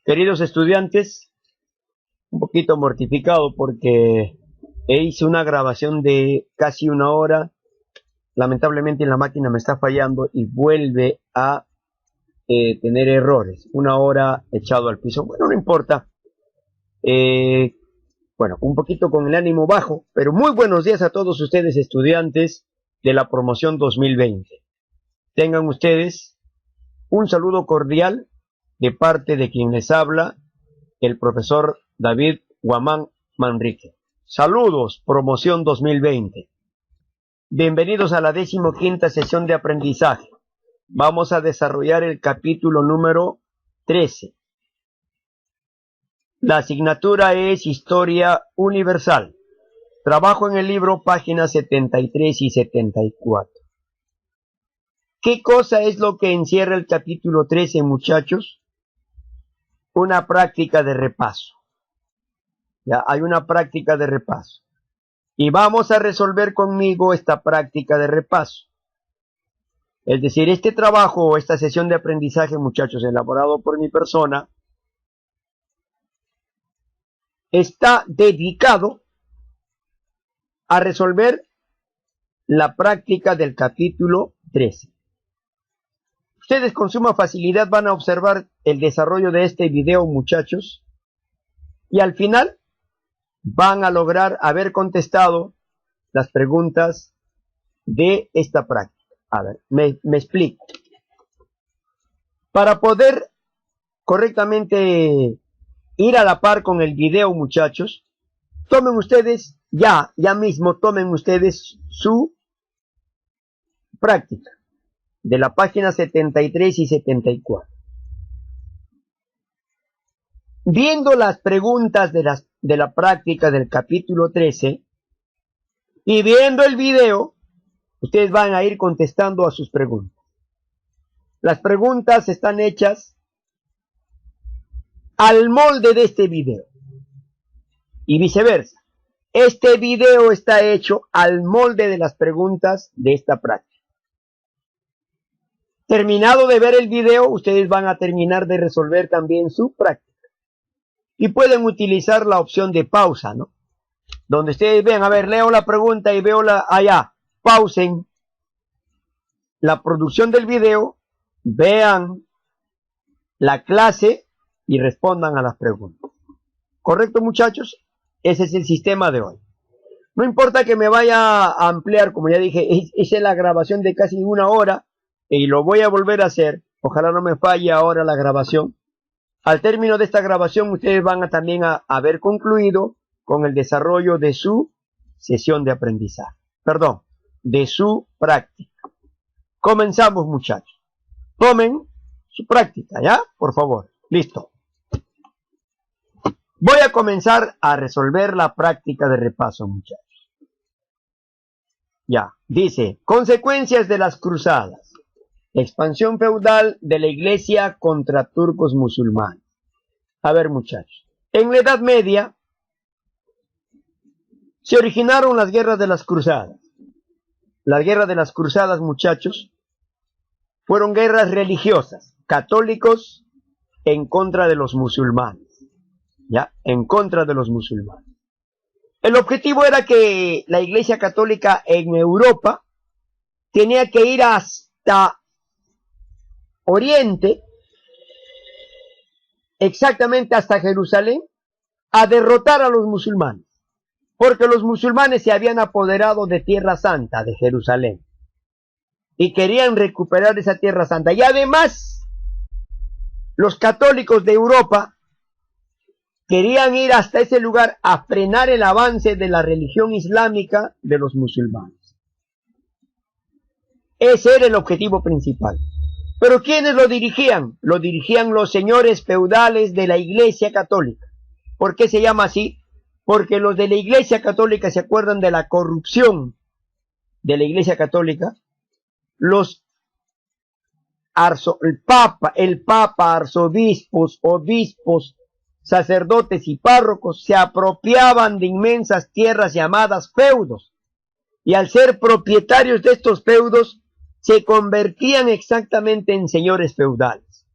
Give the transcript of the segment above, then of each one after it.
Queridos estudiantes, un poquito mortificado porque hice una grabación de casi una hora. Lamentablemente la máquina me está fallando y vuelve a tener errores. Una hora echado al piso. Bueno, no importa. Bueno, un poquito con el ánimo bajo, pero muy buenos días a todos ustedes estudiantes de la promoción 2020. Tengan ustedes un saludo cordial de parte de quien les habla, el profesor David Guamán Manrique. Saludos, promoción 2020. Bienvenidos a la 15ª sesión de aprendizaje. Vamos a desarrollar el capítulo número 13. La asignatura es Historia Universal. Trabajo en el libro páginas 73 y 74. ¿Qué cosa es lo que encierra el capítulo 13, muchachos? Una práctica de repaso. Ya hay una práctica de repaso. Y vamos a resolver conmigo esta práctica de repaso. Es decir, este trabajo o esta sesión de aprendizaje, muchachos, elaborado por mi persona, está dedicado a resolver la práctica del capítulo 13. Ustedes con suma facilidad van a observar el desarrollo de este video, muchachos, y al final van a lograr haber contestado las preguntas de esta práctica. A ver, me explico. Para poder correctamente ir a la par con el video, muchachos, tomen ustedes ya mismo, tomen ustedes su práctica de la página 73 y 74. Viendo las preguntas de la práctica del capítulo 13 y viendo el video, ustedes van a ir contestando a sus preguntas. Las preguntas están hechas al molde de este video y viceversa. Este video está hecho al molde de las preguntas de esta práctica. Terminado de ver el video, ustedes van a terminar de resolver también su práctica. Y pueden utilizar la opción de pausa, ¿no? Donde ustedes ven, a ver, leo la pregunta y veo allá. Pausen la producción del video, vean la clase y respondan a las preguntas. ¿Correcto, muchachos? Ese es el sistema de hoy. No importa que me vaya a ampliar, como ya dije, hice la grabación de casi una hora y lo voy a volver a hacer. Ojalá no me falle ahora la grabación. Al término de esta grabación, ustedes van a también a haber concluido con el desarrollo de su sesión de aprendizaje. Perdón, de su práctica. Comenzamos, muchachos. Tomen su práctica, ¿ya? Por favor. Listo. Voy a comenzar a resolver la práctica de repaso, muchachos. Ya. Dice, consecuencias de las cruzadas. Expansión feudal de la iglesia contra turcos musulmanes. A ver, muchachos. En la Edad Media se originaron las guerras de las cruzadas. Las guerras de las cruzadas, muchachos, fueron guerras religiosas, católicos en contra de los musulmanes. ¿Ya? En contra de los musulmanes. El objetivo era que la iglesia católica en Europa tenía que ir hasta Oriente, exactamente hasta Jerusalén, a derrotar a los musulmanes, porque los musulmanes se habían apoderado de Tierra Santa, de Jerusalén, y querían recuperar esa Tierra Santa. Y además, los católicos de Europa querían ir hasta ese lugar a frenar el avance de la religión islámica de los musulmanes. Ese era el objetivo principal. Pero ¿quiénes lo dirigían? Lo dirigían los señores feudales de la Iglesia Católica. ¿Por qué se llama así? Porque los de la Iglesia Católica se acuerdan de la corrupción de la Iglesia Católica. El Papa, arzobispos, obispos, sacerdotes y párrocos se apropiaban de inmensas tierras llamadas feudos. Y al ser propietarios de estos feudos, se convertían exactamente en señores feudales.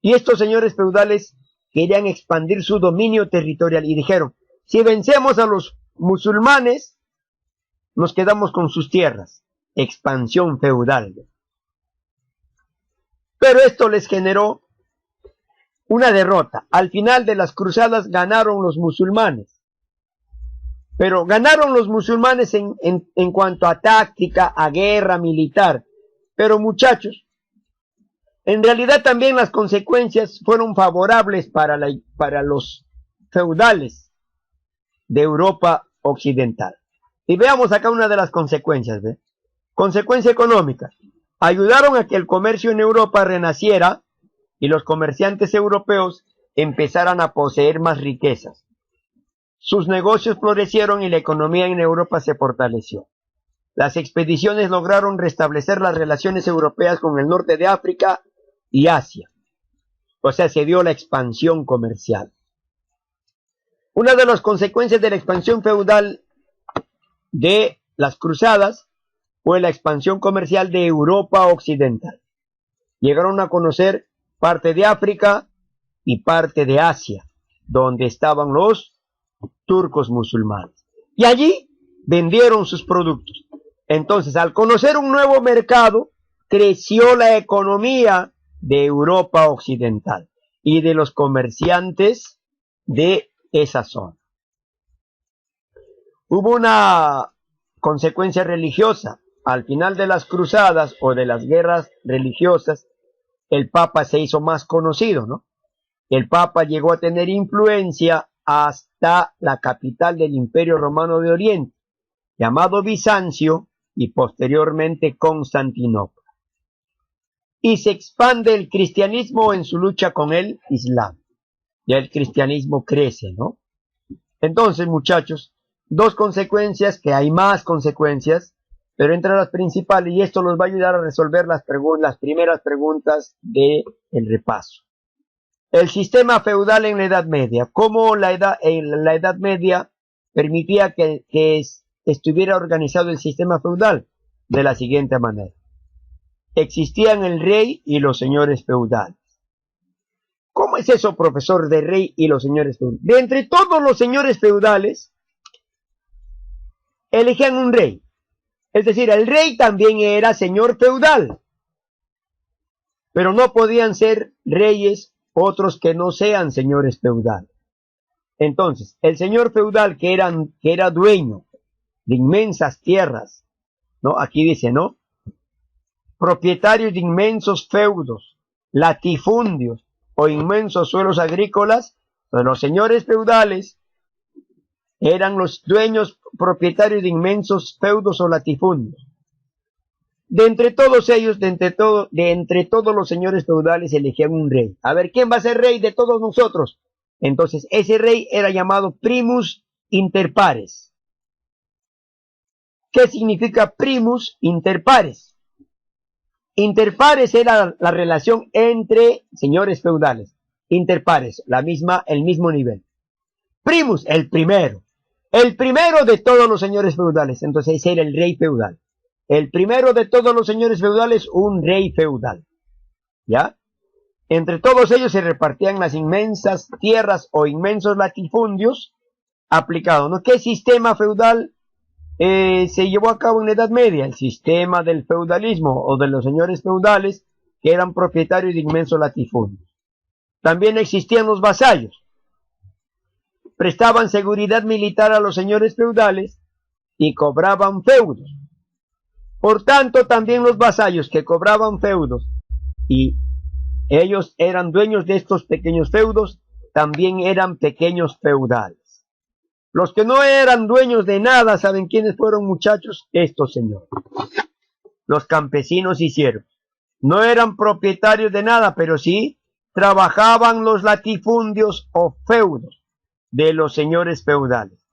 Y estos señores feudales querían expandir su dominio territorial y dijeron, si vencemos a los musulmanes, nos quedamos con sus tierras. Expansión feudal. Pero esto les generó una derrota. Al final de las cruzadas ganaron los musulmanes. Pero ganaron los musulmanes en cuanto a táctica, a guerra militar. Pero muchachos, en realidad también las consecuencias fueron favorables para los feudales de Europa Occidental. Y veamos acá una de las consecuencias. ¿Ve? Consecuencia económica. Ayudaron a que el comercio en Europa renaciera y los comerciantes europeos empezaran a poseer más riquezas. Sus negocios florecieron y la economía en Europa se fortaleció. Las expediciones lograron restablecer las relaciones europeas con el norte de África y Asia. O sea, se dio la expansión comercial. Una de las consecuencias de la expansión feudal de las cruzadas fue la expansión comercial de Europa Occidental. Llegaron a conocer parte de África y parte de Asia, donde estaban los turcos musulmanes. Y allí vendieron sus productos. Entonces, al conocer un nuevo mercado, creció la economía de Europa Occidental y de los comerciantes de esa zona. Hubo una consecuencia religiosa. Al final de las cruzadas o de las guerras religiosas, el Papa se hizo más conocido, ¿no? El Papa llegó a tener influencia hasta la capital del Imperio Romano de Oriente, llamado Bizancio, y posteriormente Constantinopla. Y se expande el cristianismo en su lucha con el Islam. Ya el cristianismo crece, ¿no? Entonces, muchachos, dos consecuencias, que hay más consecuencias, pero entre las principales, y esto los va a ayudar a resolver las primeras preguntas del repaso. El sistema feudal en la Edad Media. ¿Cómo la Edad Media permitía que estuviera organizado el sistema feudal? De la siguiente manera. Existían el rey y los señores feudales. ¿Cómo es eso, profesor, de rey y los señores feudales? De entre todos los señores feudales, elegían un rey. Es decir, el rey también era señor feudal. Pero no podían ser reyes otros que no sean señores feudales. Entonces, el señor feudal que era dueño de inmensas tierras, ¿no? Aquí dice, ¿no? Propietarios de inmensos feudos, latifundios o inmensos suelos agrícolas, pues los señores feudales eran los dueños propietarios de inmensos feudos o latifundios. De entre todos ellos, de entre todos los señores feudales elegían un rey. A ver, ¿quién va a ser rey de todos nosotros? Entonces, ese rey era llamado primus inter pares. ¿Qué significa primus inter pares? Inter pares era la relación entre señores feudales. Inter pares, el mismo nivel. Primus, el primero de todos los señores feudales. Entonces ese era el rey feudal. El primero de todos los señores feudales, un rey feudal. ¿Ya? Entre todos ellos se repartían las inmensas tierras o inmensos latifundios aplicados, ¿no? ¿Qué sistema feudal se llevó a cabo en la Edad Media? El sistema del feudalismo o de los señores feudales que eran propietarios de inmensos latifundios. También existían los vasallos. Prestaban seguridad militar a los señores feudales y cobraban feudos. Por tanto, también los vasallos que cobraban feudos y ellos eran dueños de estos pequeños feudos, también eran pequeños feudales. Los que no eran dueños de nada, ¿saben quiénes fueron, muchachos? Estos señores. Los campesinos y siervos. No eran propietarios de nada, pero sí trabajaban los latifundios o feudos de los señores feudales.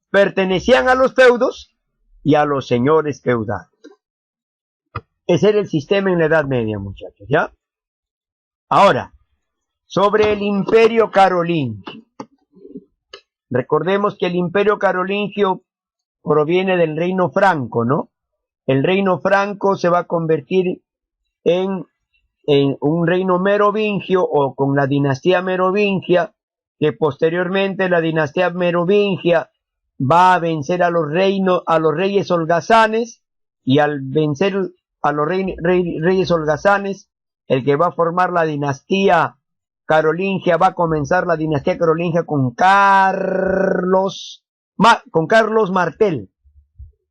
Pertenecían a los feudos y a los señores feudales. Ese era el sistema en la Edad Media, muchachos, ¿ya? Ahora, sobre el Imperio Carolingio. Recordemos que el Imperio Carolingio proviene del Reino Franco, ¿no? El Reino Franco se va a convertir en en un reino merovingio o con la dinastía merovingia, que posteriormente la dinastía merovingia va a vencer a los reyes holgazanes, y al vencer a los reyes holgazanes, el que va a formar la dinastía carolingia, va a comenzar la dinastía carolingia con Carlos Martel,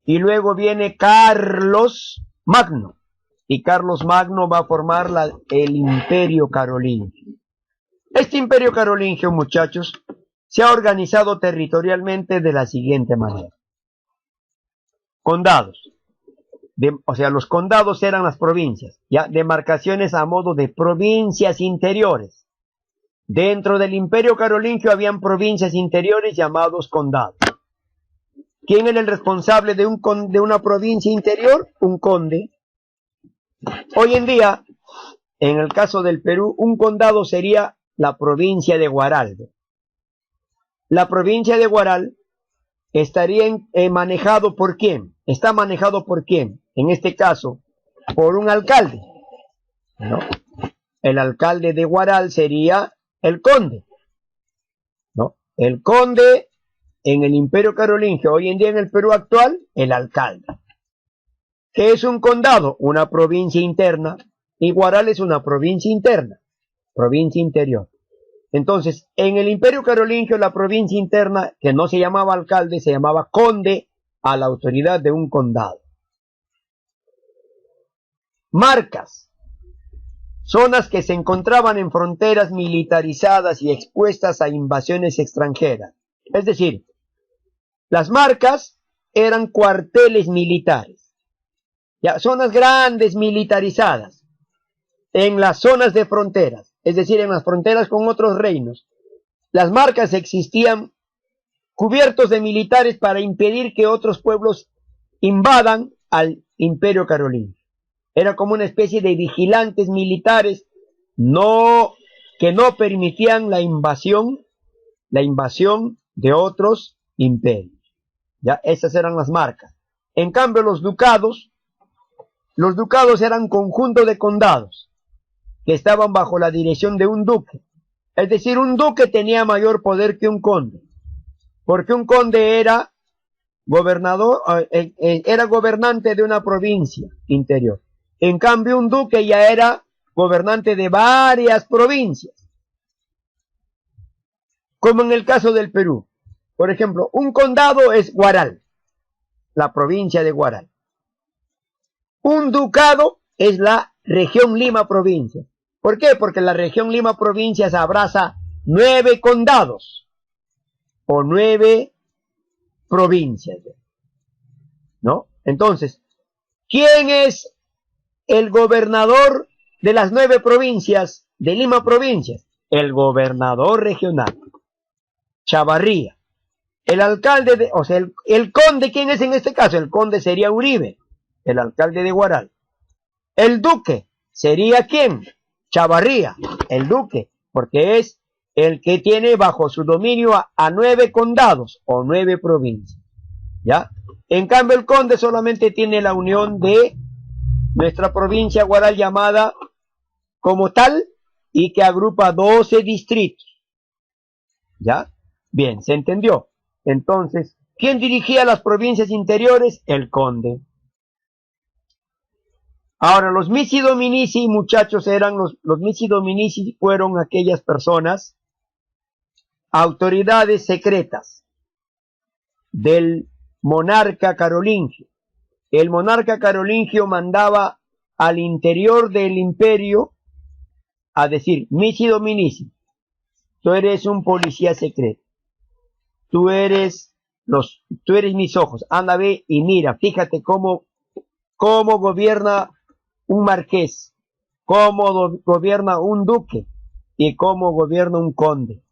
y luego viene Carlos Magno, y Carlos Magno va a formar el imperio carolingio. Este imperio carolingio, muchachos, se ha organizado territorialmente de la siguiente manera. Condados. O sea, los condados eran las provincias, ya, demarcaciones a modo de provincias interiores. Dentro del imperio carolingio habían provincias interiores llamados condados. ¿Quién era el responsable de una provincia interior? Un conde. Hoy en día, en el caso del Perú, un condado sería la provincia de Huaral. La provincia de Huaral estaría manejado ¿por quién? Está manejado ¿por quién? En este caso, por un alcalde, ¿no? El alcalde de Huaral sería el conde, ¿no? El conde en el imperio carolingio, hoy en día en el Perú actual, el alcalde. ¿Qué es un condado? Una provincia interna, y Huaral es una provincia interna, provincia interior. Entonces, en el imperio carolingio, la provincia interna, que no se llamaba alcalde, se llamaba conde, a la autoridad de un condado. Marcas. Zonas que se encontraban en fronteras militarizadas y expuestas a invasiones extranjeras. Es decir, las marcas eran cuarteles militares. Ya, zonas grandes militarizadas en las zonas de fronteras, es decir, en las fronteras con otros reinos. Las marcas existían cubiertos de militares para impedir que otros pueblos invadan al imperio carolingio. Era como una especie de vigilantes militares que no permitían la invasión de otros imperios. Ya, esas eran las marcas. En cambio, los ducados eran conjunto de condados que estaban bajo la dirección de un duque. Es decir, un duque tenía mayor poder que un conde, porque un conde era gobernante de una provincia interior. En cambio, un duque ya era gobernante de varias provincias. Como en el caso del Perú. Por ejemplo, un condado es Huaral, la provincia de Huaral. Un ducado es la región Lima provincia. ¿Por qué? Porque la región Lima provincia se abraza 9 condados o 9 provincias, ¿no? Entonces, ¿quién es el gobernador de las 9 provincias de Lima provincias? El gobernador regional, Chavarría. El alcalde, el conde, ¿quién es en este caso? El conde sería Uribe, el alcalde de Huaral. El duque sería ¿quién? Chavarría, el duque, porque es el que tiene bajo su dominio a 9 condados o 9 provincias, ¿ya? En cambio, el conde solamente tiene la unión de nuestra provincia Huaral llamada como tal y que agrupa 12 distritos, ¿ya? Bien, ¿se entendió? Entonces, ¿quién dirigía las provincias interiores? El conde. Ahora, los missi dominici, muchachos, los missi dominici fueron aquellas personas, autoridades secretas del monarca carolingio. El monarca carolingio mandaba al interior del imperio a decir, missi dominici, tú eres un policía secreto, tú eres mis ojos, anda, ve y mira, fíjate cómo gobierna un marqués, cómo gobierna un duque y cómo gobierna un conde.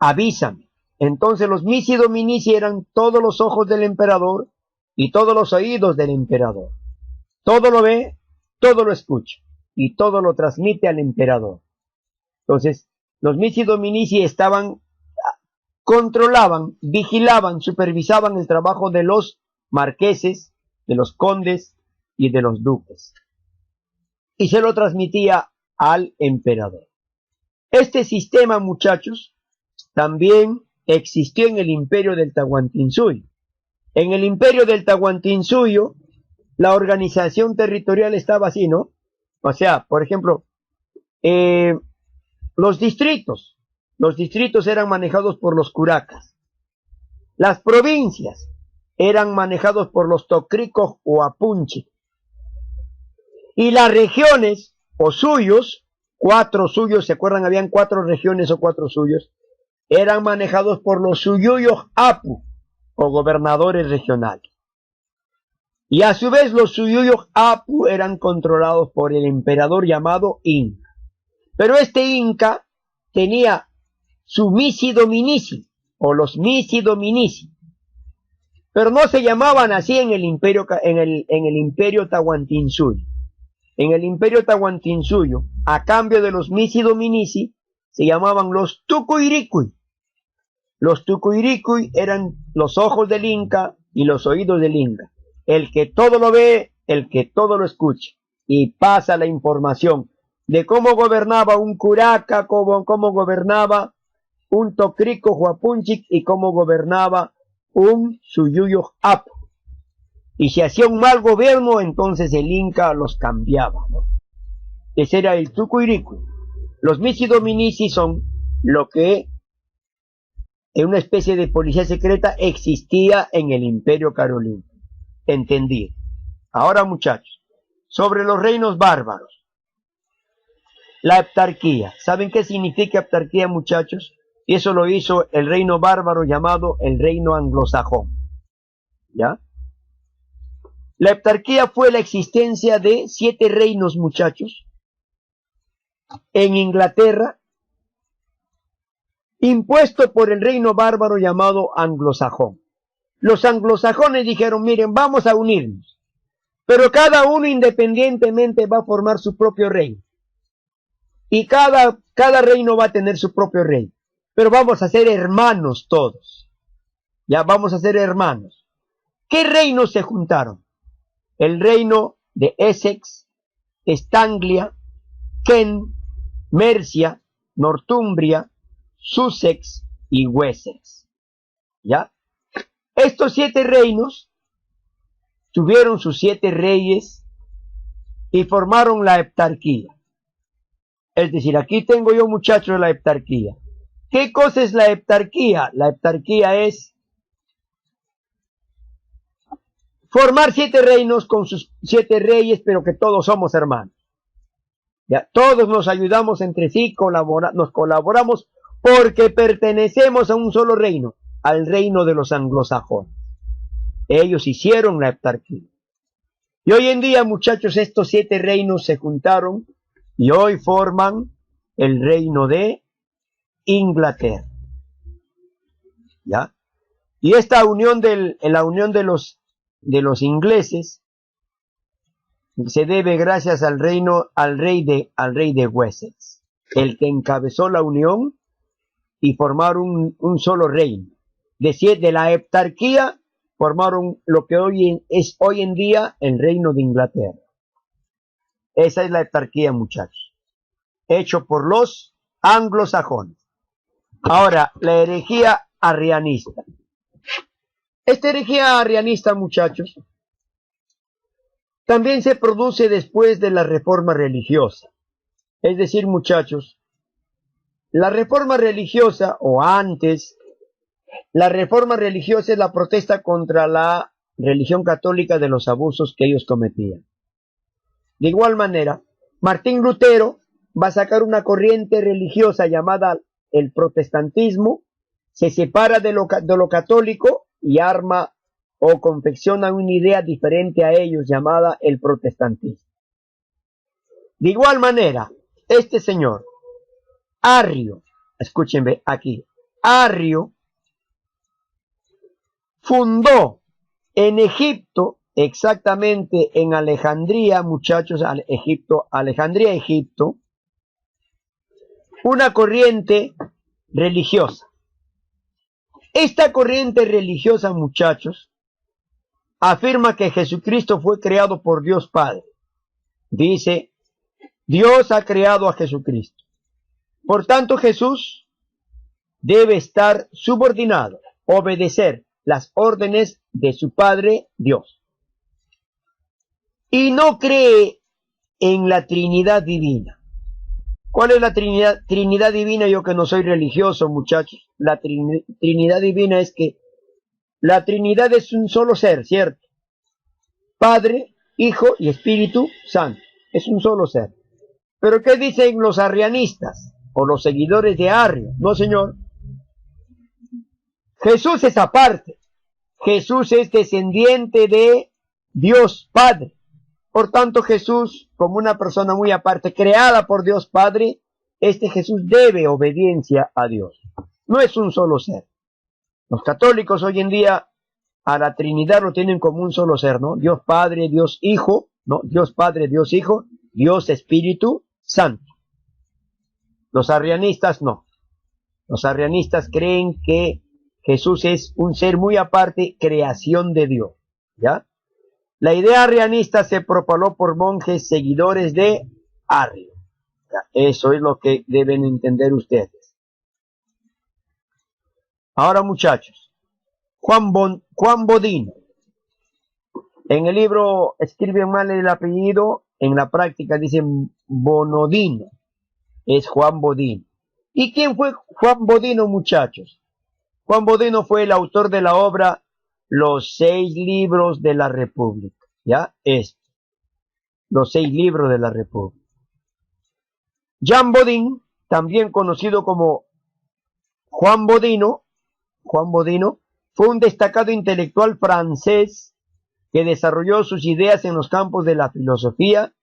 Avísame. Entonces los missi dominici eran todos los ojos del emperador y todos los oídos del emperador. Todo lo ve, todo lo escucha y todo lo transmite al emperador. Entonces, los missi dominici controlaban, vigilaban, supervisaban el trabajo de los marqueses, de los condes y de los duques. y se lo transmitía al emperador. Este sistema, muchachos, también existió en el imperio del Tahuantinsuyo. En el imperio del Tahuantinsuyo, la organización territorial estaba así, ¿no? O sea, por ejemplo, los distritos eran manejados por los curacas. Las provincias eran manejados por los tocricos o apunchi. Y las regiones o suyos, 4 suyos, ¿se acuerdan? Habían 4 regiones o 4 suyos, eran manejados por los suyuyos apu o gobernadores regionales. Y a su vez los suyuyos apu eran controlados por el emperador llamado Inca. Pero este Inca tenía su misi dominici o los misi dominici. Pero no se llamaban así en el imperio Tahuantinsuyo. En el imperio Tahuantinsuyo, a cambio de los misi dominici, se llamaban los tucuiricuy. Los tucuiricuy eran los ojos del Inca y los oídos del Inca. El que todo lo ve, el que todo lo escucha. Y pasa la información de cómo gobernaba un curaca, cómo gobernaba un tocrico huapunchic y cómo gobernaba un suyuyo apu. Y si hacía un mal gobierno, entonces el Inca los cambiaba, ¿no? Ese era el tucuiricuy. Los misi dominici son lo que en una especie de policía secreta existía en el imperio carolingio. Entendido. Ahora, muchachos, sobre los reinos bárbaros. La heptarquía. ¿Saben qué significa heptarquía, muchachos? Y eso lo hizo el reino bárbaro llamado el reino anglosajón. ¿Ya? La heptarquía fue la existencia de 7 reinos, muchachos, en Inglaterra, impuesto por el reino bárbaro llamado anglosajón. Los anglosajones dijeron, miren, vamos a unirnos, pero cada uno independientemente va a formar su propio reino. Y cada reino va a tener su propio rey. Pero vamos a ser hermanos todos. Ya vamos a ser hermanos. ¿Qué reinos se juntaron? El reino de Essex, Estanglia, Kent, Mercia, Northumbria, Sussex y Wessex. ¿Ya? Estos 7 reinos tuvieron sus 7 reyes y formaron la heptarquía. Es decir, aquí tengo yo, muchachos, la heptarquía. ¿Qué cosa es la heptarquía? La heptarquía es formar 7 reinos con sus 7 reyes, pero que todos somos hermanos. Ya, todos nos ayudamos entre sí, nos colaboramos porque pertenecemos a un solo reino, al reino de los anglosajones. Ellos hicieron la heptarquía. Y hoy en día, muchachos, estos 7 reinos se juntaron y hoy forman el reino de Inglaterra. ¿Ya? Y esta unión la unión de los ingleses se debe gracias al rey de Wessex, el que encabezó la unión y formaron un solo reino. De la heptarquía formaron lo que hoy en día el reino de Inglaterra. Esa es la heptarquía, muchachos, hecho por los anglosajones. Ahora, la herejía arrianista. Esta herejía arrianista, muchachos, también se produce después de la reforma religiosa. Es decir, muchachos, la reforma religiosa, o antes, la reforma religiosa es la protesta contra la religión católica de los abusos que ellos cometían. De igual manera, Martín Lutero va a sacar una corriente religiosa llamada el protestantismo, se separa de lo católico y arma o confecciona una idea diferente a ellos llamada el protestantismo. De igual manera, este señor, Arrio, escúchenme aquí, Arrio fundó en Egipto, exactamente en Alejandría, muchachos, Alejandría, Egipto, una corriente religiosa. Esta corriente religiosa, muchachos, afirma que Jesucristo fue creado por Dios Padre. Dice Dios ha creado a Jesucristo. Por tanto, Jesús debe estar subordinado, obedecer las órdenes de su Padre Dios. Y no cree en la Trinidad divina. ¿Cuál es la Trinidad divina? Yo que no soy religioso, muchachos. La Trinidad divina es que la Trinidad es un solo ser, ¿cierto? Padre, Hijo y Espíritu Santo. Es un solo ser. ¿Pero qué dicen los arrianistas o los seguidores de Arrio? No, señor. Jesús es aparte. Jesús es descendiente de Dios Padre. Por tanto, Jesús, como una persona muy aparte, creada por Dios Padre, este Jesús debe obediencia a Dios. No es un solo ser. Los católicos hoy en día a la Trinidad lo tienen como un solo ser, ¿no? Dios Padre, Dios Hijo, ¿no? Dios Padre, Dios Hijo, Dios Espíritu Santo. Los arrianistas no. Los arrianistas creen que Jesús es un ser muy aparte, creación de Dios, ¿ya? La idea arrianista se propagó por monjes seguidores de Arrio. Eso es lo que deben entender ustedes. Ahora, muchachos, Juan Bodino. En el libro escriben mal el apellido, en la práctica dicen Bonodino. Es Juan Bodino. ¿Y quién fue Juan Bodino, muchachos? Juan Bodino fue el autor de la obra Los 6 libros de la República. ¿Ya? Los 6 libros de la República. Jean Bodin, también conocido como Juan Bodino, fue un destacado intelectual francés que desarrolló sus ideas en los campos de la filosofía,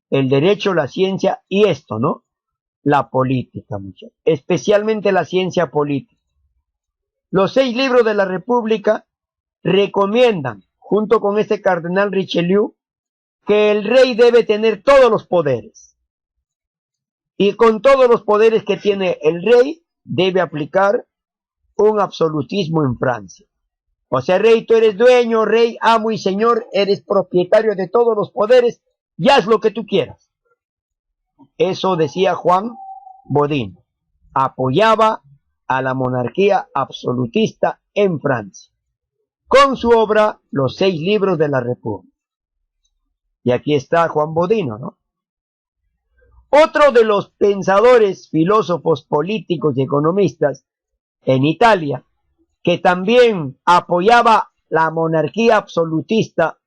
el derecho, la ciencia y esto, ¿no? La política, muchachos. Especialmente la ciencia política. Los 6 libros de la República recomiendan, junto con este cardenal Richelieu, que el rey debe tener todos los poderes. Y con todos los poderes que tiene el rey, debe aplicar un absolutismo en Francia. O sea, rey, tú eres dueño, rey, amo y señor, eres propietario de todos los poderes, y haz lo que tú quieras. Eso decía Juan Bodino. Apoyaba a la monarquía absolutista en Francia, con su obra Los 6 libros de la República. Y aquí está Juan Bodino, ¿no? Otro de los pensadores, filósofos, políticos y economistas en Italia, que también apoyaba la monarquía absolutista,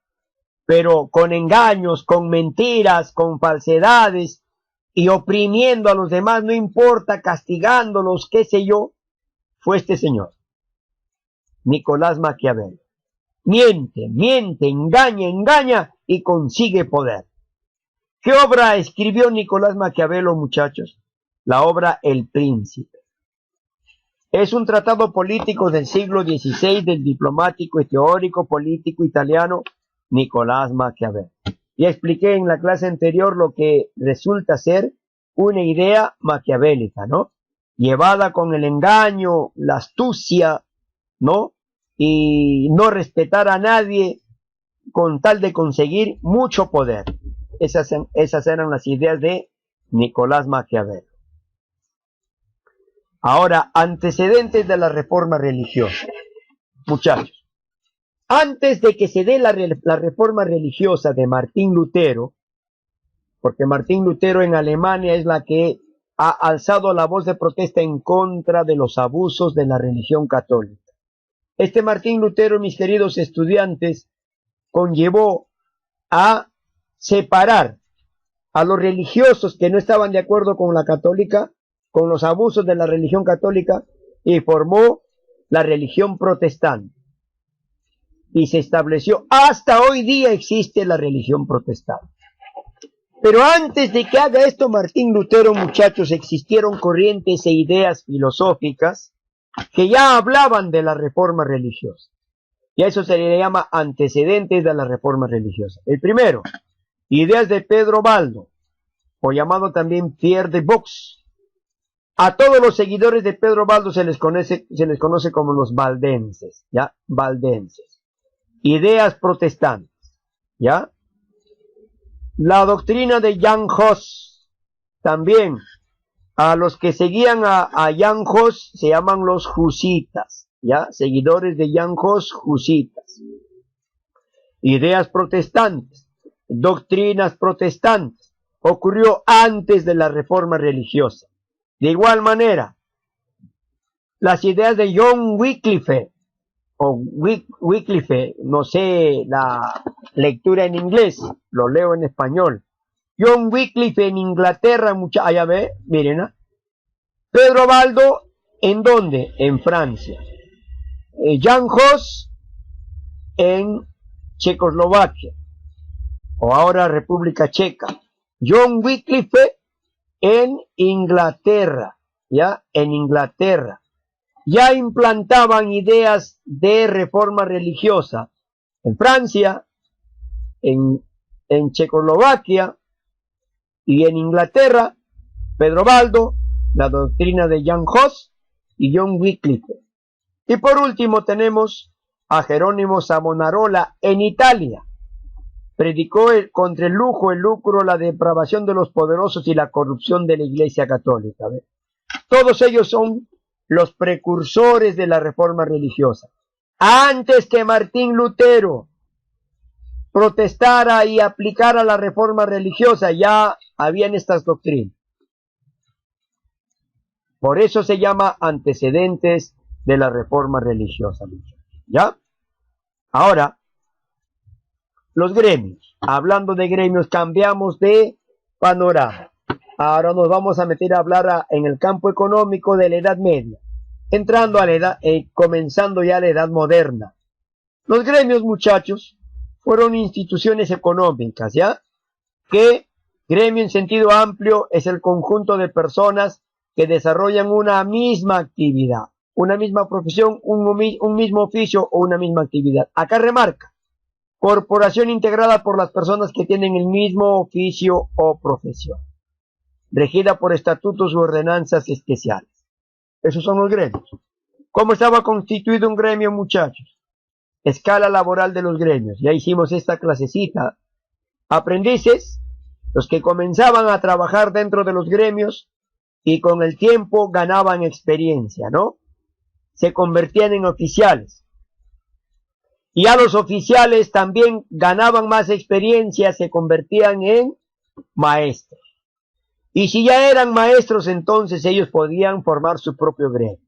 pero con engaños, con mentiras, con falsedades, y oprimiendo a los demás, no importa, castigándolos, qué sé yo, fue este señor, Nicolás Maquiavelo. Miente, engaña y consigue poder. ¿Qué obra escribió Nicolás Maquiavelo, muchachos? La obra El Príncipe. Es un tratado político del siglo XVI del diplomático y teórico político italiano Nicolás Maquiavelo. Ya expliqué en la clase anterior lo que resulta ser una idea maquiavélica, ¿no? Llevada con el engaño, la astucia, ¿no? Y no respetar a nadie con tal de conseguir mucho poder. Esas eran las ideas de Nicolás Maquiavelo. Ahora, antecedentes de la reforma religiosa. Muchachos, antes de que se dé la reforma religiosa de Martín Lutero, porque Martín Lutero en Alemania es la que ha alzado la voz de protesta en contra de los abusos de la religión católica. Este Martín Lutero, mis queridos estudiantes, conllevó a separar a los religiosos que no estaban de acuerdo con la católica, con los abusos de la religión católica, y formó la religión protestante. Y se estableció, hasta hoy día existe la religión protestante. Pero antes de que haga esto Martín Lutero, muchachos, existieron corrientes e ideas filosóficas que ya hablaban de la reforma religiosa. Y a eso se le llama antecedentes de la reforma religiosa. El primero, ideas de Pedro Baldo, o llamado también Pierre de Vaux. A todos los seguidores de Pedro Baldo se les conoce como los valdenses, ¿ya? Valdenses. Ideas protestantes, ¿ya? La doctrina de Jan Hus, También a los que seguían a Jan Hus se llaman los husitas, ¿ya? Seguidores de Jan Hus, husitas. Ideas protestantes, doctrinas protestantes, ocurrió antes de la reforma religiosa. De igual manera, las ideas de John Wycliffe, o Wycliffe, no sé la lectura en inglés, lo leo en español. John Wycliffe en Inglaterra, allá ve, miren, ¿eh? Pedro Baldo, ¿en dónde? En Francia. Jan Hus en Checoslovaquia, o ahora República Checa. John Wycliffe en Inglaterra, ¿ya? En Inglaterra. Ya implantaban ideas de reforma religiosa en Francia, en Checoslovaquia y en Inglaterra. Pedro Baldo, la doctrina de Jan Hus y John Wycliffe. Y por último tenemos a Jerónimo Savonarola en Italia. Predicó contra el lujo, el lucro, la depravación de los poderosos y la corrupción de la Iglesia Católica. ¿Ve? Todos ellos son los precursores de la reforma religiosa. Antes que Martín Lutero protestara y aplicara la reforma religiosa, ya habían estas doctrinas. Por eso se llama antecedentes de la reforma religiosa. ¿Ya? Ahora, los gremios. Hablando de gremios, cambiamos de panorama. Ahora nos vamos a meter a hablar en el campo económico de la Edad Media, entrando a la edad, comenzando ya la Edad Moderna. Los gremios, muchachos, fueron instituciones económicas, ¿ya? Que gremio en sentido amplio es el conjunto de personas que desarrollan una misma actividad, una misma profesión, un mismo oficio o una misma actividad. Acá remarca, corporación integrada por las personas que tienen el mismo oficio o profesión, regida por estatutos u ordenanzas especiales. Esos son los gremios. ¿Cómo estaba constituido un gremio, muchachos? Escala laboral de los gremios. Ya hicimos esta clasecita. Aprendices, los que comenzaban a trabajar dentro de los gremios y con el tiempo ganaban experiencia, ¿no? Se convertían en oficiales. Y a los oficiales también ganaban más experiencia, se convertían en maestros. Y si ya eran maestros, entonces ellos podían formar su propio gremio.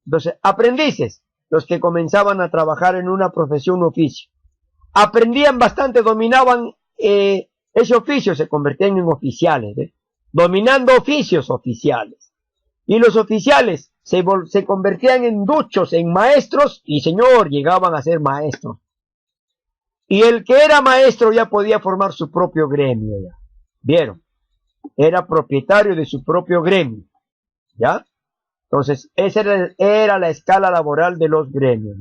Entonces, aprendices, los que comenzaban a trabajar en una profesión, un oficio. Aprendían bastante, dominaban ese oficio, se convertían en oficiales, ¿eh? Dominando oficios oficiales. Y los oficiales se convertían en duchos, en maestros, y señor, llegaban a ser maestros. Y el que era maestro ya podía formar su propio gremio, ya. ¿Vieron? Era propietario de su propio gremio, ¿ya? Entonces, esa era la escala laboral de los gremios,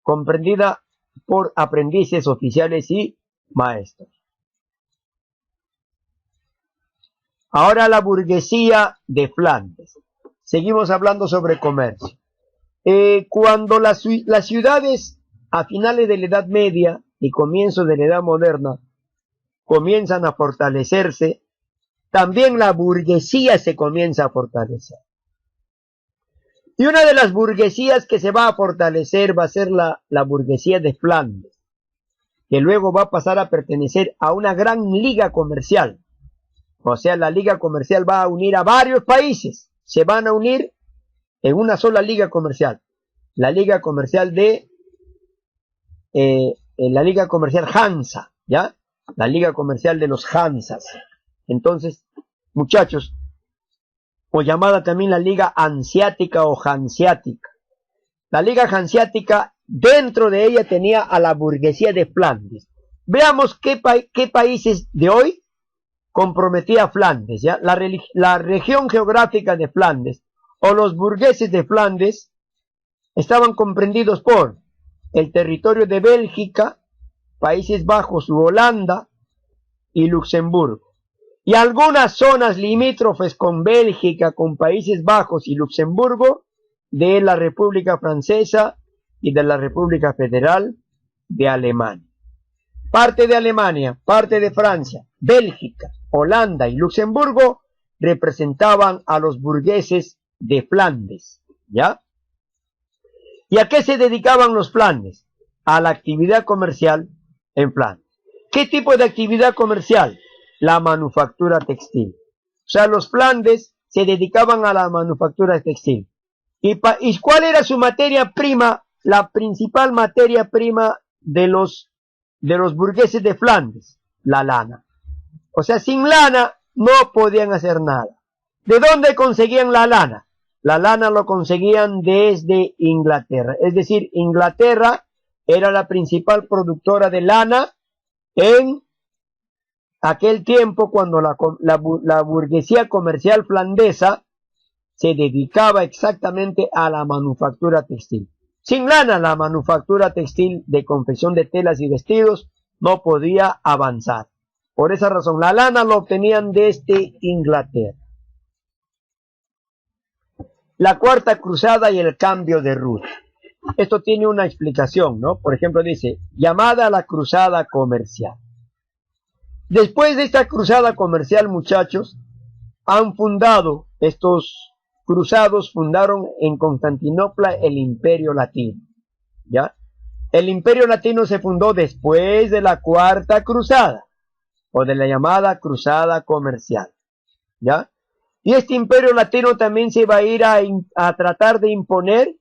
comprendida por aprendices, oficiales y maestros. Ahora la burguesía de Flandes. Seguimos hablando sobre comercio. Cuando las ciudades a finales de la Edad Media y comienzos de la Edad Moderna comienzan a fortalecerse, también la burguesía se comienza a fortalecer. Y una de las burguesías que se va a fortalecer va a ser la burguesía de Flandes, que luego va a pasar a pertenecer a una gran liga comercial. O sea, la liga comercial va a unir a varios países, se van a unir en una sola liga comercial. La liga comercial la liga comercial Hansa, ¿ya? La liga comercial de los Hansas. Entonces, muchachos, o llamada también la liga hanseática o hanseática. La liga hanseática, dentro de ella tenía a la burguesía de Flandes. Veamos qué países de hoy comprometía a Flandes, ¿ya? La región geográfica de Flandes, o los burgueses de Flandes, estaban comprendidos por el territorio de Bélgica, Países Bajos u Holanda y Luxemburgo. Y algunas zonas limítrofes con Bélgica, con Países Bajos y Luxemburgo, de la República Francesa y de la República Federal de Alemania. Parte de Alemania, parte de Francia, Bélgica, Holanda y Luxemburgo representaban a los burgueses de Flandes, ¿ya? ¿Y a qué se dedicaban los Flandes? A la actividad comercial en Flandes. ¿Qué tipo de actividad comercial? La manufactura textil. O sea, los Flandes se dedicaban a la manufactura textil. ¿Y cuál era su materia prima? La principal materia prima de los burgueses de Flandes, la lana. O sea, sin lana no podían hacer nada. ¿De dónde conseguían la lana? La lana lo conseguían desde Inglaterra. Es decir, Inglaterra era la principal productora de lana en aquel tiempo, cuando la burguesía comercial flandesa se dedicaba exactamente a la manufactura textil. Sin lana, la manufactura textil de confección de telas y vestidos no podía avanzar. Por esa razón, la lana lo obtenían desde Inglaterra. La Cuarta Cruzada y el cambio de ruta. Esto tiene una explicación, ¿no? Por ejemplo, dice, llamada a la cruzada comercial. Después de esta cruzada comercial, muchachos, han fundado, estos cruzados fundaron en Constantinopla el Imperio Latino, ¿ya? El Imperio Latino se fundó después de la Cuarta Cruzada, o de la llamada cruzada comercial, ¿ya? Y este Imperio Latino también se va a ir a tratar de imponer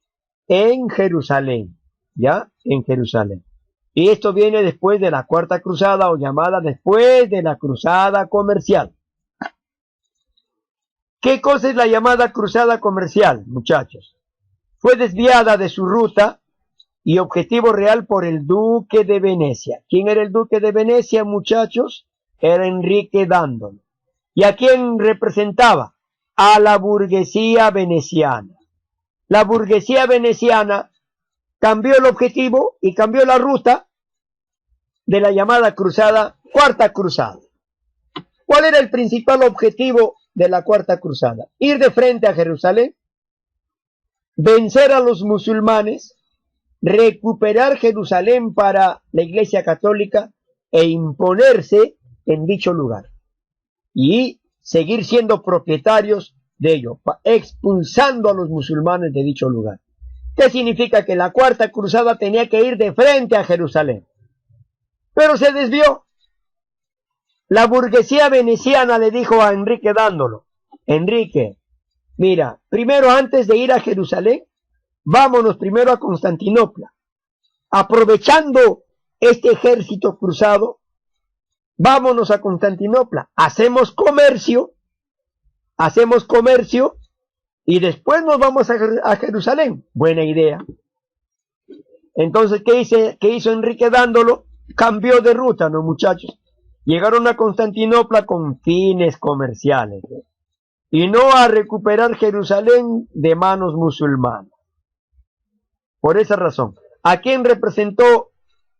en Jerusalén, ¿ya? En Jerusalén. Y esto viene después de la Cuarta Cruzada, o llamada después de la cruzada comercial. ¿Qué cosa es la llamada cruzada comercial, muchachos? Fue desviada de su ruta y objetivo real por el duque de Venecia. ¿Quién era el duque de Venecia, muchachos? Era Enrique Dándolo. ¿Y a quién representaba? A la burguesía veneciana. La burguesía veneciana cambió el objetivo y cambió la ruta de la llamada cruzada, Cuarta Cruzada. ¿Cuál era el principal objetivo de la Cuarta Cruzada? Ir de frente a Jerusalén, vencer a los musulmanes, recuperar Jerusalén para la Iglesia Católica e imponerse en dicho lugar. Y seguir siendo propietarios de ello, expulsando a los musulmanes de dicho lugar. ¿Qué significa? Que la Cuarta Cruzada tenía que ir de frente a Jerusalén. Pero se desvió. La burguesía veneciana le dijo a Enrique Dándolo, Enrique, mira, primero antes de ir a Jerusalén, vámonos primero a Constantinopla. Aprovechando este ejército cruzado, vámonos a Constantinopla, hacemos comercio y después nos vamos a Jerusalén. Buena idea. Entonces, ¿qué hizo Enrique Dándolo? Cambió de ruta, ¿no, muchachos? Llegaron a Constantinopla con fines comerciales, ¿no? Y no a recuperar Jerusalén de manos musulmanas. Por esa razón, ¿a quién representó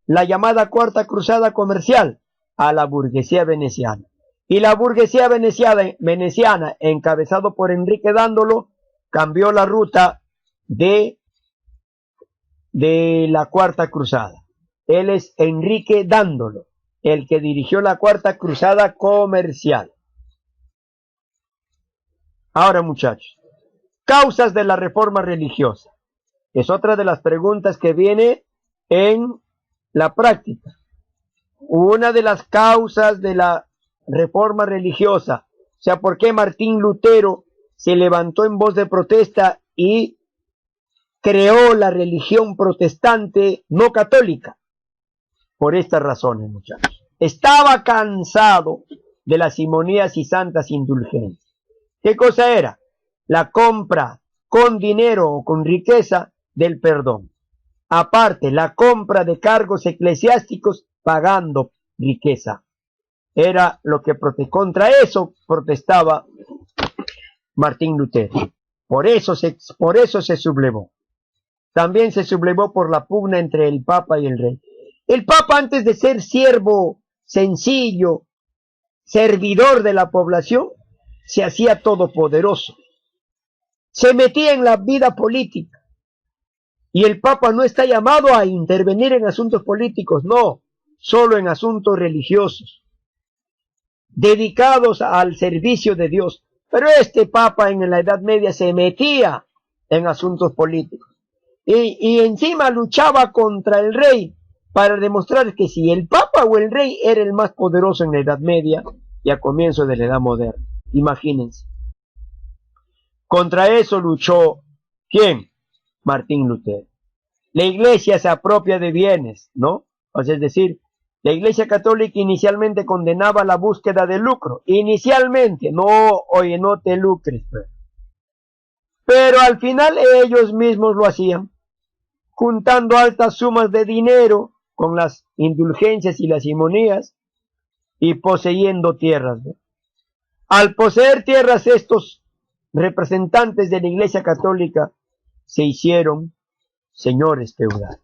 la llamada Cuarta Cruzada comercial? A la burguesía veneciana. Y la burguesía veneciana, encabezado por Enrique Dándolo, cambió la ruta de la Cuarta Cruzada. Él es Enrique Dándolo, el que dirigió la Cuarta Cruzada comercial. Ahora, muchachos, causas de la reforma religiosa. Es otra de las preguntas que viene en la práctica. Una de las causas de la reforma religiosa, o sea, ¿por qué Martín Lutero se levantó en voz de protesta y creó la religión protestante no católica? Por estas razones, muchachos. Estaba cansado de las simonías y santas indulgencias. ¿Qué cosa era? La compra con dinero o con riqueza del perdón. Aparte, la compra de cargos eclesiásticos pagando riqueza. Era lo que contra eso protestaba Martín Lutero. Por eso se sublevó. También se sublevó por la pugna entre el Papa y el Rey. El Papa, antes de ser siervo sencillo, servidor de la población, se hacía todopoderoso. Se metía en la vida política. Y el Papa no está llamado a intervenir en asuntos políticos, no, solo en asuntos religiosos, dedicados al servicio de Dios. Pero este papa en la Edad Media se metía en asuntos políticos. Y encima luchaba contra el rey para demostrar que si el papa o el rey era el más poderoso en la Edad Media y a comienzo de la Edad Moderna. Imagínense. Contra eso luchó, ¿quién? Martín Lutero. La iglesia se apropia de bienes, ¿no? O sea, es decir, la iglesia católica inicialmente condenaba la búsqueda de lucro. Inicialmente, no, oye, no te lucres, pues. Pero al final ellos mismos lo hacían, juntando altas sumas de dinero con las indulgencias y las simonías y poseyendo tierras, ¿no? Al poseer tierras, estos representantes de la iglesia católica se hicieron señores feudales.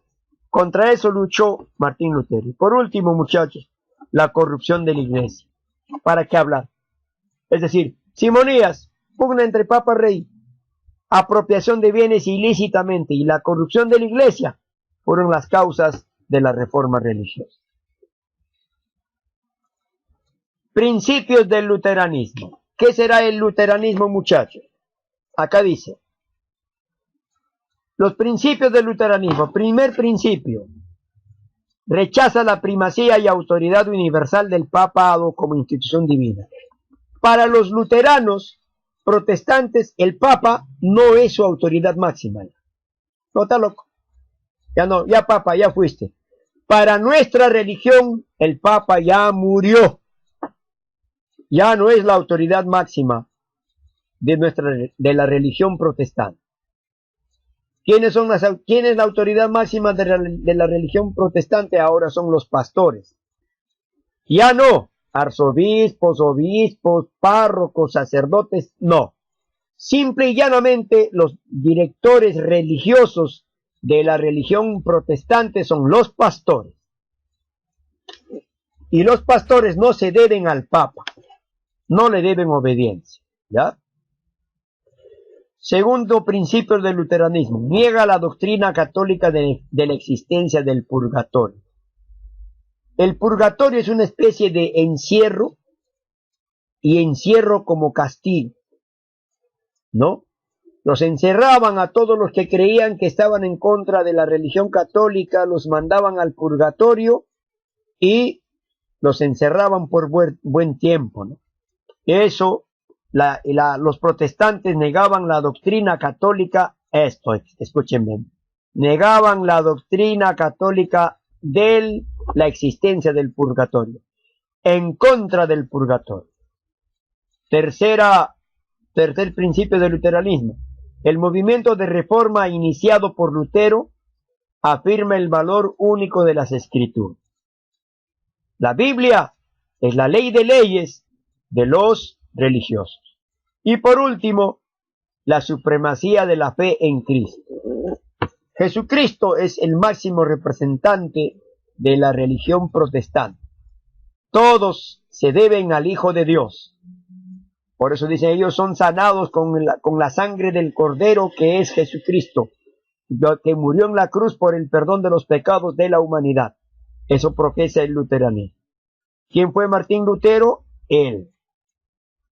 Contra eso luchó Martín Lutero. Y por último, muchachos, la corrupción de la iglesia. ¿Para qué hablar? Es decir, simonías, pugna entre papa y rey, apropiación de bienes ilícitamente y la corrupción de la iglesia fueron las causas de la reforma religiosa. Principios del luteranismo. ¿Qué será el luteranismo, muchachos? Acá dice, los principios del luteranismo. Primer principio, rechaza la primacía y autoridad universal del papado como institución divina. Para los luteranos protestantes, el papa no es su autoridad máxima. No, está loco. Ya no, ya papa, ya fuiste. Para nuestra religión, el papa ya murió. Ya no es la autoridad máxima de la religión protestante. ¿Quién es la autoridad máxima de la religión protestante? Ahora son los pastores. Ya no, arzobispos, obispos, párrocos, sacerdotes, no. Simple y llanamente los directores religiosos de la religión protestante son los pastores. Y los pastores no se deben al papa, no le deben obediencia, ¿ya? Segundo principio del luteranismo, niega la doctrina católica de la existencia del purgatorio. El purgatorio es una especie de encierro y encierro como castigo, ¿no? Los encerraban a todos los que creían que estaban en contra de la religión católica, los mandaban al purgatorio y los encerraban por buen tiempo, ¿no? Eso, los protestantes negaban la doctrina católica, escuchen bien, negaban la doctrina católica de la existencia del purgatorio, en contra del purgatorio. Tercer principio del luteranismo, el movimiento de reforma iniciado por Lutero afirma el valor único de las escrituras. La Biblia es la ley de leyes de los religiosos. Y por último, la supremacía de la fe en Cristo. Jesucristo es el máximo representante de la religión protestante. Todos se deben al Hijo de Dios. Por eso dicen, ellos son sanados con la sangre del Cordero que es Jesucristo, que murió en la cruz por el perdón de los pecados de la humanidad. Eso profesa el luteranismo. ¿Quién fue Martín Lutero? Él.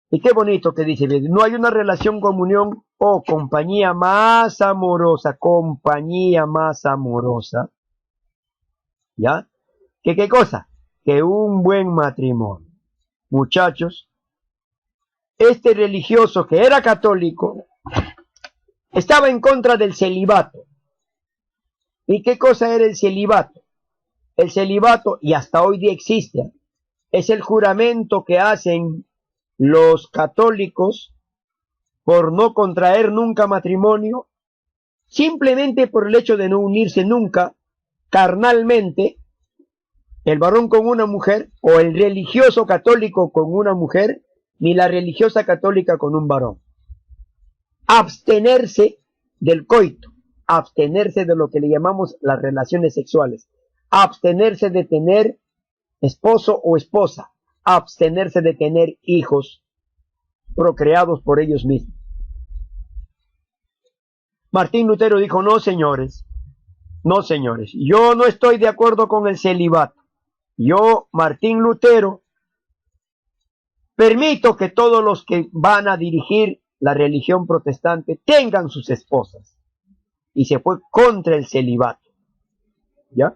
Y qué bonito que dice, no hay una relación, comunión o compañía más amorosa, ¿ya? ¿Qué cosa? Que un buen matrimonio. Muchachos, este religioso que era católico estaba en contra del celibato. ¿Y qué cosa era el celibato? El celibato, y hasta hoy día existe, es el juramento que hacen los católicos por no contraer nunca matrimonio, simplemente por el hecho de no unirse nunca carnalmente, el varón con una mujer, o el religioso católico con una mujer, ni la religiosa católica con un varón. Abstenerse del coito, abstenerse de lo que le llamamos las relaciones sexuales, abstenerse de tener esposo o esposa, abstenerse de tener hijos procreados por ellos mismos. Martín Lutero dijo, no señores, yo no estoy de acuerdo con el celibato. Yo, Martín Lutero, Permito que todos los que van a dirigir la religión protestante tengan sus esposas. Y se fue contra el celibato. ¿Ya?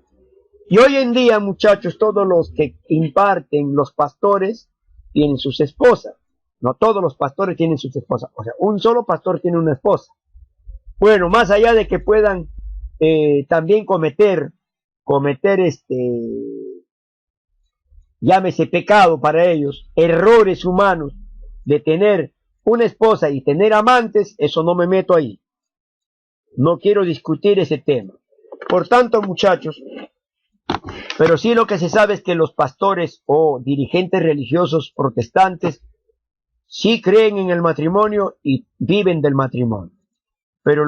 Y hoy en día, muchachos, todos los que imparten, los pastores, tienen sus esposas. No todos los pastores tienen sus esposas. O sea, un solo pastor tiene una esposa. Bueno, más allá de que puedan también cometer llámese pecado para ellos, errores humanos de tener una esposa y tener amantes, eso no me meto ahí. No quiero discutir ese tema. Por tanto, muchachos, pero sí lo que se sabe es que los pastores o dirigentes religiosos protestantes sí creen en el matrimonio y viven del matrimonio. Pero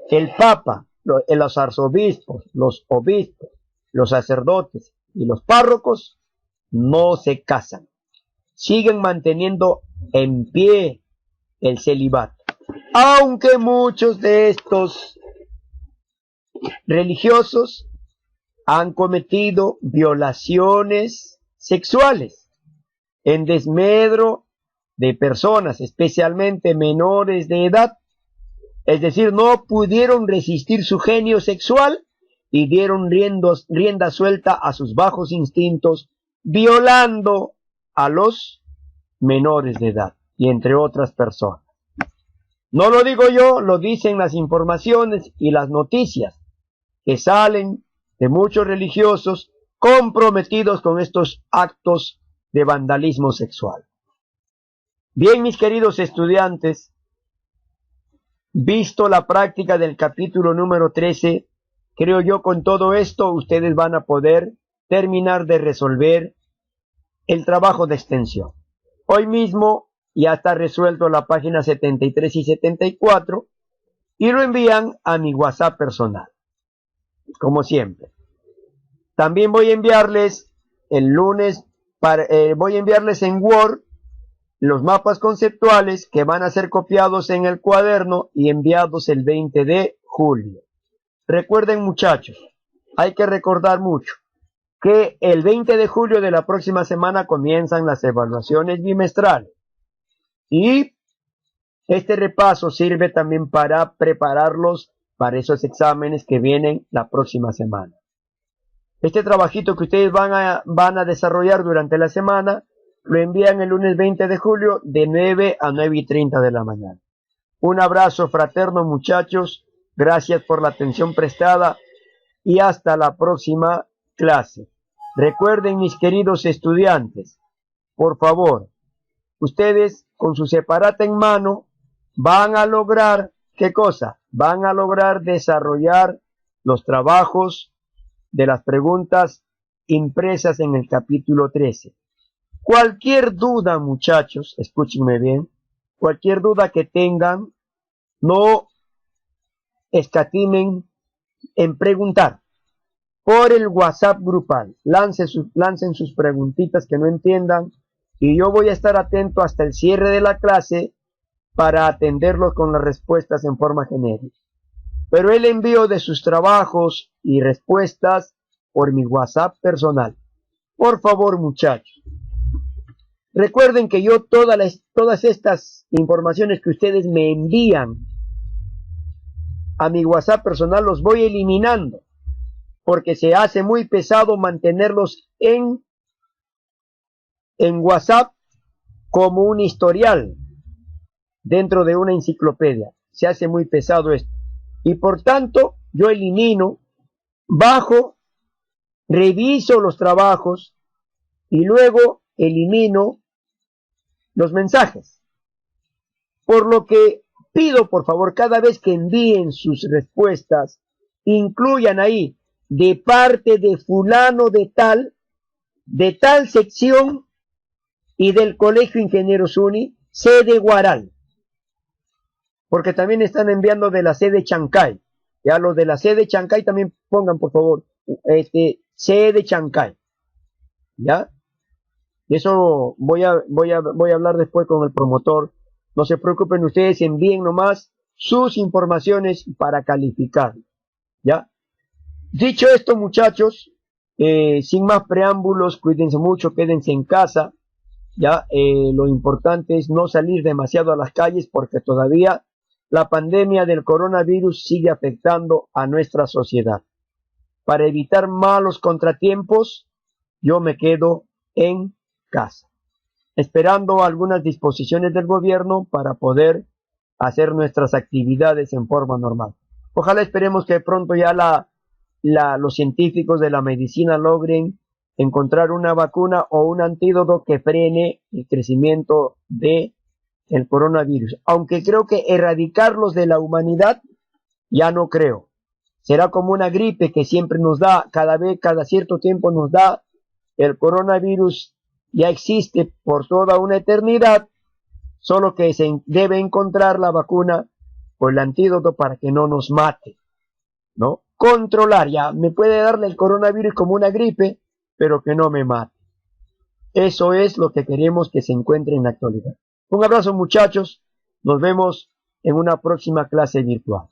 el Papa, los arzobispos, los obispos, los sacerdotes y los párrocos no se casan. Siguen manteniendo en pie el celibato. Aunque muchos de estos religiosos han cometido violaciones sexuales en desmedro de personas, especialmente menores de edad. Es decir, no pudieron resistir su genio sexual y dieron rienda suelta a sus bajos instintos, violando a los menores de edad y entre otras personas. No lo digo yo, lo dicen las informaciones y las noticias que salen de muchos religiosos comprometidos con estos actos de vandalismo sexual. Bien, mis queridos estudiantes, visto la práctica del capítulo número 13, creo yo con todo esto ustedes van a poder terminar de resolver el trabajo de extensión. Hoy mismo ya está resuelto la página 73 y 74 y lo envían a mi WhatsApp personal, como siempre. También voy a enviarles el lunes, voy a enviarles en Word los mapas conceptuales que van a ser copiados en el cuaderno y enviados el 20 de julio. Recuerden, muchachos, hay que recordar mucho que el 20 de julio de la próxima semana comienzan las evaluaciones bimestrales. Y este repaso sirve también para prepararlos para esos exámenes que vienen la próxima semana. Este trabajito que ustedes van a desarrollar durante la semana lo envían el lunes 20 de julio de 9 a 9:30 de la mañana. Un abrazo fraterno, muchachos. Gracias por la atención prestada y hasta la próxima clase. Recuerden, mis queridos estudiantes, por favor, ustedes con su separata en mano van a lograr, ¿qué cosa? Van a lograr desarrollar los trabajos de las preguntas impresas en el capítulo 13. Cualquier duda, muchachos, escúchenme bien, cualquier duda que tengan, no escatimen en preguntar por el WhatsApp grupal. Lancen sus preguntitas que no entiendan y yo voy a estar atento hasta el cierre de la clase para atenderlos con las respuestas en forma genérica. Pero el envío de sus trabajos y respuestas por mi WhatsApp personal. Por favor, muchachos, recuerden que yo todas estas informaciones que ustedes me envían a mi WhatsApp personal los voy eliminando, porque se hace muy pesado mantenerlos en WhatsApp como un historial dentro de una enciclopedia. Se hace muy pesado esto. Y por tanto, yo elimino, bajo, reviso los trabajos y luego elimino los mensajes. Por lo que pido, por favor, cada vez que envíen sus respuestas, incluyan ahí, de parte de fulano de tal sección y del Colegio Ingenieros Uni, sede Guaral. Porque también están enviando de la sede Chancay. Ya los de la sede Chancay también pongan, por favor, sede Chancay. ¿Ya? Y eso voy a hablar después con el promotor. No se preocupen ustedes, envíen nomás sus informaciones para calificar. ¿Ya? Dicho esto, muchachos, sin más preámbulos, cuídense mucho, quédense en casa. Ya, lo importante es no salir demasiado a las calles porque todavía la pandemia del coronavirus sigue afectando a nuestra sociedad. Para evitar malos contratiempos, yo me quedo en casa, esperando algunas disposiciones del gobierno para poder hacer nuestras actividades en forma normal. Ojalá esperemos que pronto ya los científicos de la medicina logren encontrar una vacuna o un antídoto que frene el crecimiento de el coronavirus. Aunque creo que erradicarlos de la humanidad, ya no creo. Será como una gripe que siempre nos da, cada cierto tiempo nos da. El coronavirus ya existe por toda una eternidad, solo que se debe encontrar la vacuna o el antídoto para que no nos mate, ¿no? Controlar, ya me puede darle el coronavirus como una gripe, pero que no me mate. Eso es lo que queremos que se encuentre en la actualidad. Un abrazo, muchachos, nos vemos en una próxima clase virtual.